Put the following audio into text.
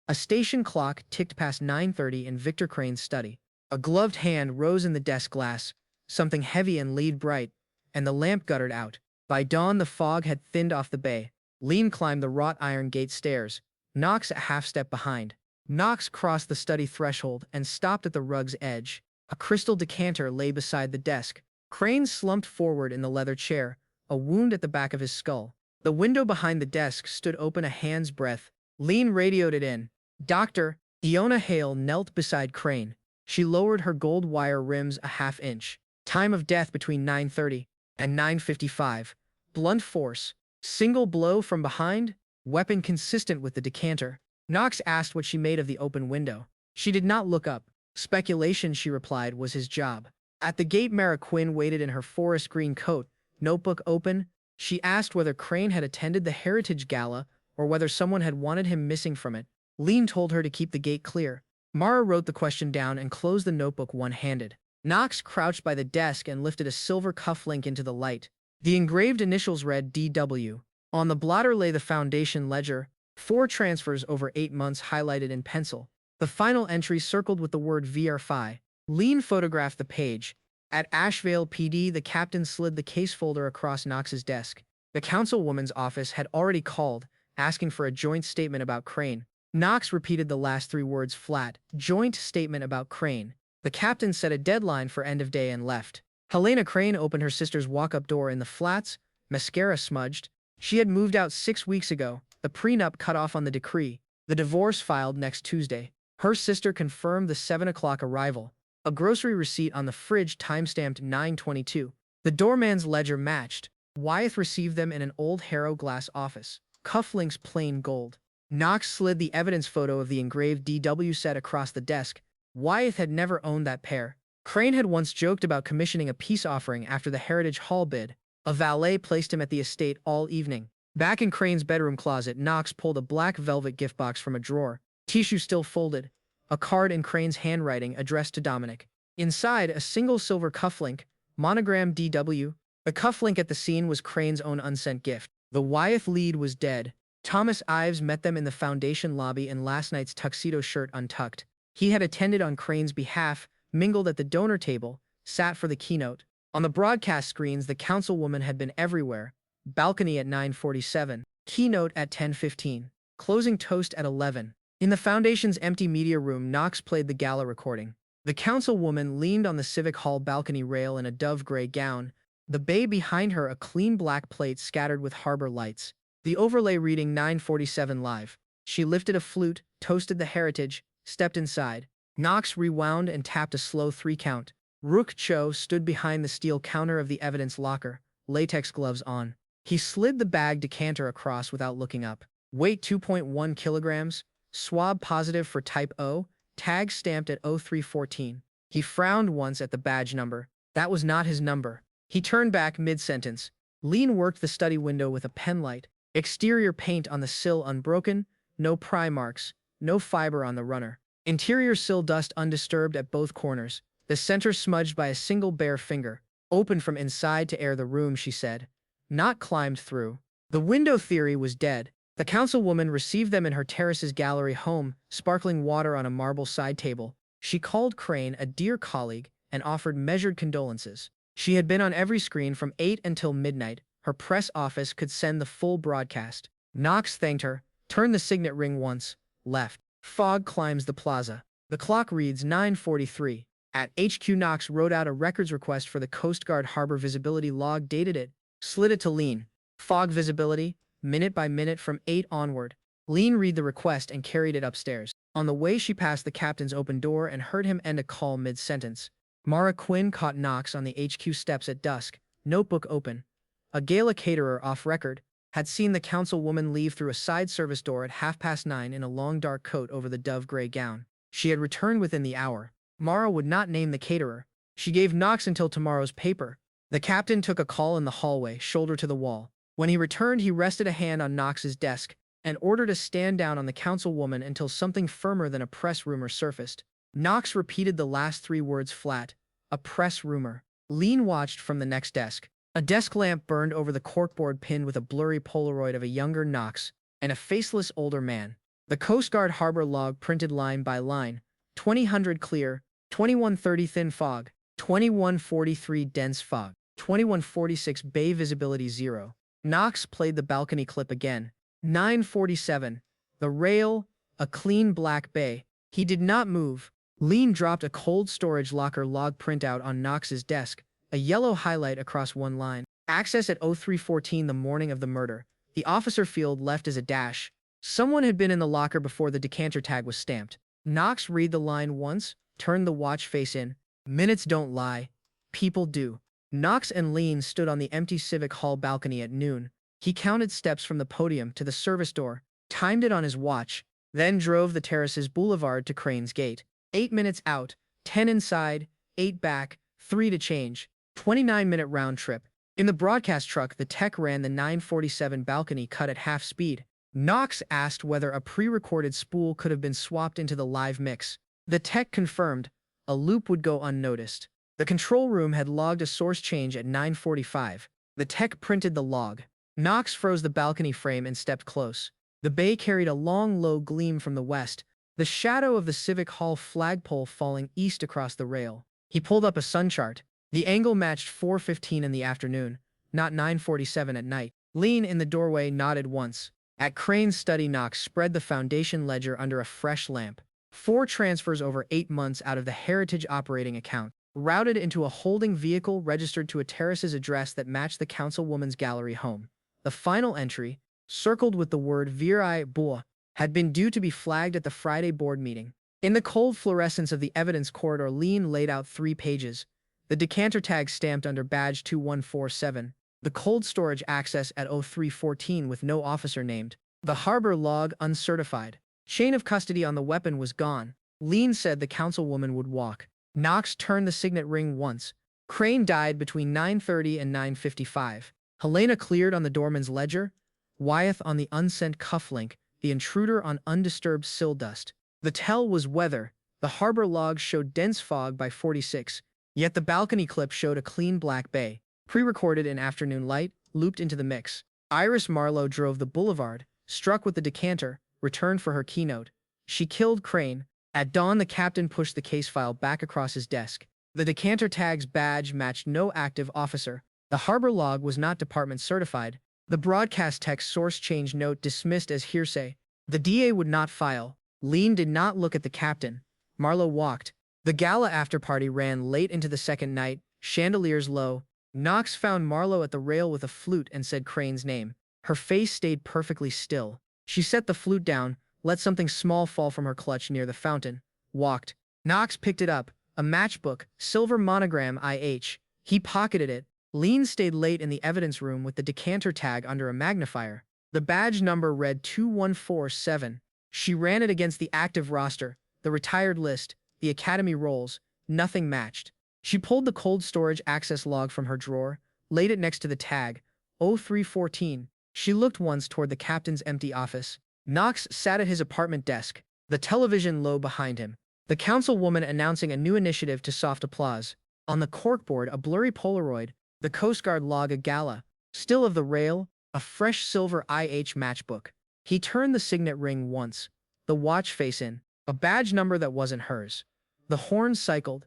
A station clock ticked past 9:30 in Victor Crane's study. A gloved hand rose in the desk glass, something heavy and lead bright, and the lamp guttered out. By dawn the fog had thinned off the bay. Leen climbed the wrought iron gate stairs, Nox a half-step behind. Nox crossed the study threshold and stopped at the rug's edge. A crystal decanter lay beside the desk. Crane slumped forward in the leather chair, a wound at the back of his skull. The window behind the desk stood open a hand's breadth. Leen radioed it in. "Doctor." Iona Hale knelt beside Crane. She lowered her gold wire rims a half-inch. Time of death between 9:30 and 9:55. Blunt force. Single blow from behind. Weapon consistent with the decanter. Nox asked what she made of the open window. She did not look up. Speculation, she replied, was his job. At the gate Mara Quinn waited in her forest green coat, notebook open. She asked whether Crane had attended the Heritage Gala or whether someone had wanted him missing from it. Leen told her to keep the gate clear. Mara wrote the question down and closed the notebook one-handed. Nox crouched by the desk and lifted a silver cufflink into the light. The engraved initials read DW. On the blotter lay the foundation ledger, 4 transfers over 8 months highlighted in pencil. The final entry circled with the word VRFI. Leen photographed the page. At Ashvale PD, the captain slid the case folder across Nox's desk. The councilwoman's office had already called, asking for a joint statement about Crane. Nox repeated the last 3 words flat. Joint statement about Crane. The captain set a deadline for end of day and left. Helena Crane opened her sister's walk-up door in the flats, mascara smudged. She had moved out 6 weeks ago, the prenup cut off on the decree, the divorce filed next Tuesday. Her sister confirmed the 7 o'clock arrival. A grocery receipt on the fridge timestamped 9:22. The doorman's ledger matched. Wyeth received them in an old Harrow glass office. Cufflinks plain gold. Nox slid the evidence photo of the engraved DW set across the desk. Wyeth had never owned that pair. Crane had once joked about commissioning a peace offering after the Heritage Hall bid. A valet placed him at the estate all evening. Back in Crane's bedroom closet, Nox pulled a black velvet gift box from a drawer. Tissue still folded. A card in Crane's handwriting addressed to Dominic. Inside, a single silver cufflink, monogram DW. The cufflink at the scene was Crane's own unsent gift. The Wyeth lead was dead. Thomas Ives met them in the foundation lobby in last night's tuxedo shirt untucked. He had attended on Crane's behalf, mingled at the donor table, sat for the keynote. On the broadcast screens, the councilwoman had been everywhere. Balcony at 9:47. Keynote at 10:15. Closing toast at 11. In the foundation's empty media room, Nox played the gala recording. The councilwoman leaned on the Civic Hall balcony rail in a dove-gray gown, the bay behind her a clean black plate scattered with harbor lights. The overlay reading 9:47 live. She lifted a flute, toasted the Heritage, stepped inside. Nox rewound and tapped a slow 3 count. Rook Cho stood behind the steel counter of the evidence locker, latex gloves on. He slid the bag decanter across without looking up. Weight 2.1 kilograms, swab positive for type O, tag stamped at 0314. He frowned once at the badge number. That was not his number. He turned back mid-sentence. Leen worked the study window with a penlight. Exterior paint on the sill unbroken, no pry marks, no fiber on the runner. Interior sill dust undisturbed at both corners, the center smudged by a single bare finger. Open from inside to air the room, she said. Not climbed through. The window theory was dead. The councilwoman received them in her terrace's gallery home, sparkling water on a marble side table. She called Crane a dear colleague and offered measured condolences. She had been on every screen from 8 until midnight. Her press office could send the full broadcast. Nox thanked her, turned the signet ring once, left. Fog climbs the plaza. The clock reads 9:43. At HQ, Nox wrote out a records request for the Coast Guard harbor visibility log, dated it, slid it to Leen. Fog visibility, minute by minute from 8 onward. Leen read the request and carried it upstairs. On the way, she passed the captain's open door and heard him end a call mid-sentence. Mara Quinn caught Nox on the HQ steps at dusk, notebook open. A gala caterer off record had seen the councilwoman leave through a side service door at 9:30 in a long dark coat over the dove-gray gown. She had returned within the hour. Mara would not name the caterer. She gave Nox until tomorrow's paper. The captain took a call in the hallway, shoulder to the wall. When he returned, he rested a hand on Nox's desk and ordered a stand down on the councilwoman until something firmer than a press rumor surfaced. Nox repeated the last 3 words flat. A press rumor. Leen watched from the next desk. A desk lamp burned over the corkboard pinned with a blurry Polaroid of a younger Nox and a faceless older man. The Coast Guard harbor log printed line by line, 2000 clear, 2130 thin fog, 2143 dense fog, 2146 bay visibility 0. Nox played the balcony clip again. 947. The rail, a clean black bay. He did not move. Leen dropped a cold storage locker log printout on Nox's desk, a yellow highlight across one line. Access at 0314 the morning of the murder. The officer field left as a dash. Someone had been in the locker before the decanter tag was stamped. Nox read the line once, turned the watch face in. Minutes don't lie. People do. Nox and Leen stood on the empty Civic Hall balcony at noon. He counted steps from the podium to the service door, timed it on his watch, then drove the terraces boulevard to Crane's Gate. 8 minutes out, 10 inside, 8 back, 3 to change. 29-minute round trip. In the broadcast truck, the tech ran the 947 balcony cut at half speed. Nox asked whether a pre-recorded spool could have been swapped into the live mix. The tech confirmed a loop would go unnoticed. The control room had logged a source change at 9:45. The tech printed the log. Nox froze the balcony frame and stepped close. The bay carried a long, low gleam from the west, the shadow of the Civic Hall flagpole falling east across the rail. He pulled up a sun chart. The angle matched 4:15 in the afternoon, not 9:47 at night. Leen in the doorway nodded once. At Crane's study, Nox spread the foundation ledger under a fresh lamp. 4 transfers over 8 months out of the Heritage operating account, routed into a holding vehicle registered to a terrace's address that matched the councilwoman's gallery home. The final entry, circled with the word Virai Bois, had been due to be flagged at the Friday board meeting. In the cold fluorescence of the evidence corridor, Leen laid out 3 pages. The decanter tag stamped under badge 2147. The cold storage access at 0314 with no officer named. The harbor log uncertified. Chain of custody on the weapon was gone. Leen said the councilwoman would walk. Nox turned the signet ring once. Crane died between 9:30 and 9:55. Helena cleared on the doorman's ledger. Wyeth on the unsent cufflink. The intruder on undisturbed sill dust. The tell was weather. The harbor log showed dense fog by 46. Yet the balcony clip showed a clean black bay. Pre-recorded in afternoon light, looped into the mix. Iris Marlowe drove the boulevard, struck with the decanter, returned for her keynote. She killed Crane. At dawn, the captain pushed the case file back across his desk. The decanter tag's badge matched no active officer. The harbor log was not department certified. The broadcast text source change note dismissed as hearsay. The DA would not file. Leen did not look at the captain. Marlowe walked. The gala after-party ran late into the second night, chandeliers low. Nox found Marlowe at the rail with a flute and said Crane's name. Her face stayed perfectly still. She set the flute down, let something small fall from her clutch near the fountain, walked. Nox picked it up, a matchbook, silver monogram IH. He pocketed it. Leen stayed late in the evidence room with the decanter tag under a magnifier. The badge number read 2147. She ran it against the active roster, the retired list, the academy rolls. Nothing matched. She pulled the cold storage access log from her drawer, laid it next to the tag, 0314. She looked once toward the captain's empty office. Nox sat at his apartment desk, the television low behind him. The councilwoman announcing a new initiative to soft applause. On the corkboard, a blurry Polaroid, the Coast Guard log, a gala, still of the rail, a fresh silver IH matchbook. He turned the signet ring once, the watch face in, a badge number that wasn't hers. The horn cycled,